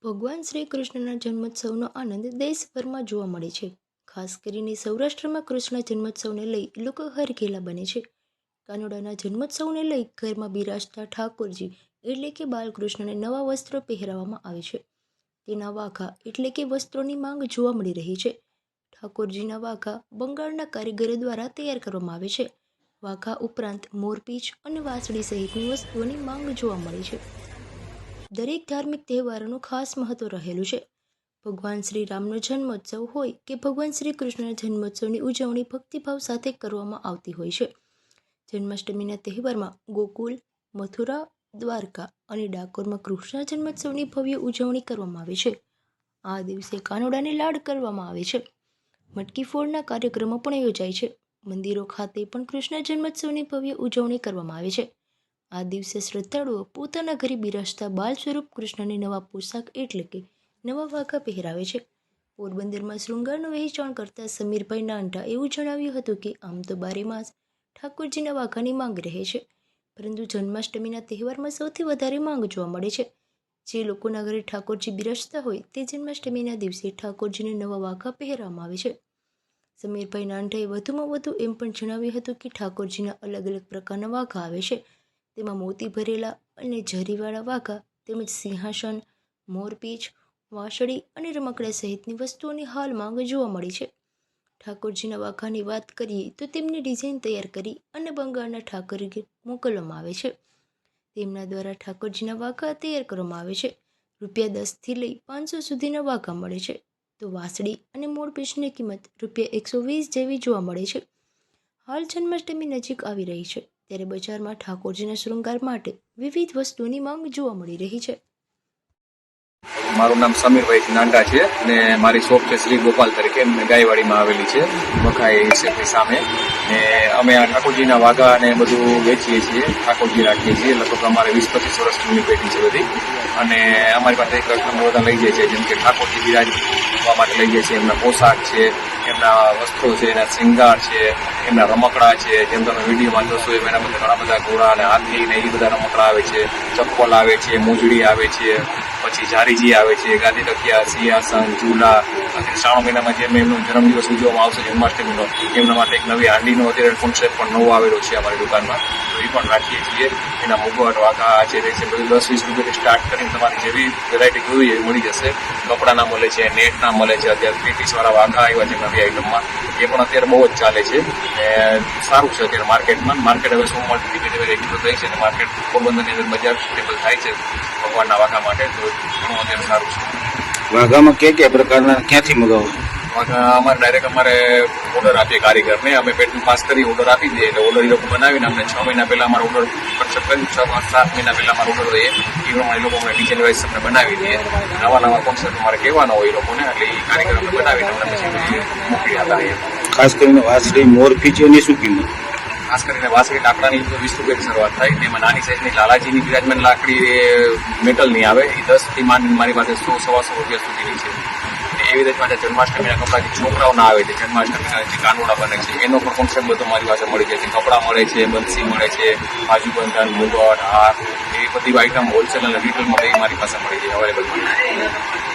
ભગવાન શ્રી કૃષ્ણના જન્મોત્સવનો આનંદ દેશભરમાં જોવા મળે છે. ખાસ કરીને સૌરાષ્ટ્રમાં કૃષ્ણ જન્મોત્સવને લઈ લોકો હરખેલા બને છે. કાનુડાના જન્મોત્સવને લઈ ઘરમાં બિરાજતા ઠાકોરજી એટલે કે બાલકૃષ્ણને નવા વસ્ત્રો પહેરાવવામાં આવે છે. તેના વાઘા એટલે કે વસ્ત્રોની માંગ જોવા મળી રહી છે. ઠાકોરજીના વાઘા બંગાળના કારીગરો દ્વારા તૈયાર કરવામાં આવે છે. વાઘા ઉપરાંત મોરપીંછ અને વાંસળી સહિતની વસ્તુઓની માંગ જોવા મળે છે. દરેક ધાર્મિક તહેવારોનું ખાસ મહત્વ રહેલું છે. ભગવાન શ્રી રામનો જન્મોત્સવ હોય કે ભગવાન શ્રી કૃષ્ણના જન્મોત્સવની ઉજવણી ભક્તિભાવ સાથે કરવામાં આવતી હોય છે. જન્માષ્ટમીના તહેવારમાં ગોકુલ, મથુરા, દ્વારકા અને ડાકોરમાં કૃષ્ણ જન્મોત્સવની ભવ્ય ઉજવણી કરવામાં આવે છે. આ દિવસે કાનુડાને લાડ કરવામાં આવે છે. મટકી ફોડના કાર્યક્રમો પણ યોજાય છે. મંદિરો ખાતે પણ કૃષ્ણ જન્મોત્સવની ભવ્ય ઉજવણી કરવામાં આવે છે. આ દિવસે શ્રદ્ધાળુઓ પોતાના ઘરે બિરાજતા બાલ સ્વરૂપ કૃષ્ણને નવા પોશાક એટલે કે નવા વાઘા પહેરાવે છે. પોરબંદરમાં શૃંગારનું વહેંચાણ કરતા સમીરભાઈ નાંઢા એવું જણાવ્યું હતું કે આમ તો 12 માસ ઠાકોરજીના વાઘાની માંગ રહે છે, પરંતુ જન્માષ્ટમીના તહેવારમાં સૌથી વધારે માંગ જોવા મળે છે. જે લોકોના ઘરે ઠાકોરજી બિરાજતા હોય તે જન્માષ્ટમીના દિવસે ઠાકોરજીને નવા વાઘા પહેરવામાં આવે છે. સમીરભાઈ નાંઢાએ વધુમાં વધુ એમ પણ જણાવ્યું હતું કે ઠાકોરજીના અલગ અલગ પ્રકારના વાઘા આવે છે. તેમાં મોતી ભરેલા અને ઝરીવાળા વાઘા તેમજ સિંહાસન, મોરપીંછ, વાંસળી અને રમકડા સહિતની વસ્તુઓની હાલ માંગ જોવા મળી છે. ઠાકોરજીના વાઘાની વાત કરીએ તો તેમની ડિઝાઇન તૈયાર કરી અને બંગાળના ઠાકોરજી મોકલવામાં આવે છે. તેમના દ્વારા ઠાકોરજીના વાઘા તૈયાર કરવામાં આવે છે. ₹10થી લઈ 500 સુધીના વાઘા મળે છે, તો વાંસળી અને મોરપીંછની કિંમત ₹120 જેવી જોવા મળે છે. હાલ જન્માષ્ટમી નજીક આવી રહી છે, ત્યારે બજારમાં ઠાકોરજીના શૃંગાર માટે વિવિધ વસ્તુઓની માંગ જોવા મળી રહી છે. મારું નામ સમીરભાઈ નાંઢા છે અને મારી શોપ છે શ્રી ગોપાલ તરીકે ગાયવાડીમાં આવેલી છે, મખાઈ શેઠની સામે. ને અમે આ ઠાકોરજીના વાઘા અને બધું વેચીએ છીએ, ઠાકોરજી રાખીએ છીએ. લગભગ અમારે 20-25 વર્ષ જૂની પેઢી છે બધી. અને અમારી પાસે કસ્ટમર બધા લઈ જાય છે, જેમ કે ઠાકોરજી બિરાજવા માટે લઈ જાય છે. એમના પોશાક છે, એમના વસ્ત્રો છે, એના શૃંગાર છે, એમના રમકડા છે. જેમ તમે વિડીયોમાં જોશો એમ એના બધા ઘણા બધા ઘોડા અને હાથી ને એ બધા રમકડા આવે છે, ચપ્પલ આવે છે, મોજડી આવે છે, પછી જારીજી આવે છે, ગાદી તકિયા, સિંહાસન, ઝૂલા. અત્યારે શ્રાવણ મહિનામાં જેમ એમનો જન્મદિવસ ઉજવવામાં આવશે જન્માષ્ટમીનો, એમના માટે એક નવી હાંડીનો અત્યારે કોન્સેપ્ટ પણ નવો આવેલો છે અમારી દુકાનમાં, તો એ પણ રાખીએ છીએ. એના મુગટ, વાઘા છે, તે છે બધું 10-20 રૂપિયાથી સ્ટાર્ટ કરીને તમારે જેવી વેરાયટી જોઈએ એવી મળી જશે. કપડાના મળે છે, નેટના મળે છે. અત્યારે 3-piece-વાળા વાઘા આવ્યા છે નવી આઈટમમાં, એ પણ અત્યારે બહુ જ ચાલે છે. સારું છે અત્યારે માર્કેટમાં. માર્કેટ હવે શું મળતી ધીમે ધીમે રેગ્યુલર થઈ છે અને માર્કેટ પોરબંદરની અંદર બજાર સ્ટેબલ થાય છે ભગવાનના વાઘા માટે, તો ઘણું અત્યારે સારું છે. વાઘામાં કયા પ્રકારના ક્યાંથી મગાવો? વાઘા અમારે ડાયરેક્ટ અમારે ઓર્ડર આપીએ કારીગરને, અમે પેટર્ન પાસ કરી ઓર્ડર આપી દઈએ, એટલે ઓર્ડર એ લોકો બનાવીને અમને 6 મહિના પહેલાં અમારો ઓર્ડર કન્સલ્ટ કરી 6-7 મહિના પહેલાં અમારો ઓર્ડર હોય એ પ્રમાણે એ લોકો અમને ડિઝાઇન વાઇઝ અમને બનાવી દઈએ. નવા કોન્સેપ્ટ અમારે કહેવાનો હોય એ લોકોને, એટલે એ કારીગર અમને બનાવીને અમને પછી મોકલી આપતા રહીએ. ખાસ કરીને વાંસળી, મોરપીંછ એની શું કિંમત? ખાસ કરીને વાંસળી લાકડાની 20 રૂપિયાથી શરૂઆત થાય. એમાં નાની સાઇઝની લાલાજીની બિરાજમાન લાકડી એ મેટલની આવે, એ 10થી માંડીને મારી પાસે 100-125 રૂપિયા સુધીની છે. એવી રીતે પાછા જન્માષ્ટમીના કપડા જે છોકરાઓના આવે છે, જન્માષ્ટમીના જે કાનુડા બને છે, એનો પણ કોન્સેપ્ટ બધો મારી પાસે મળી જાય છે. કપડાં મળે છે, બંસી મળે છે, બાજુબંધન, મુગટ, હાર, એ બધી આઈટમ હોલસેલ અને રિટેલમાં એ મારી પાસે મળી જાય, અવેલેબલ મળી જાય.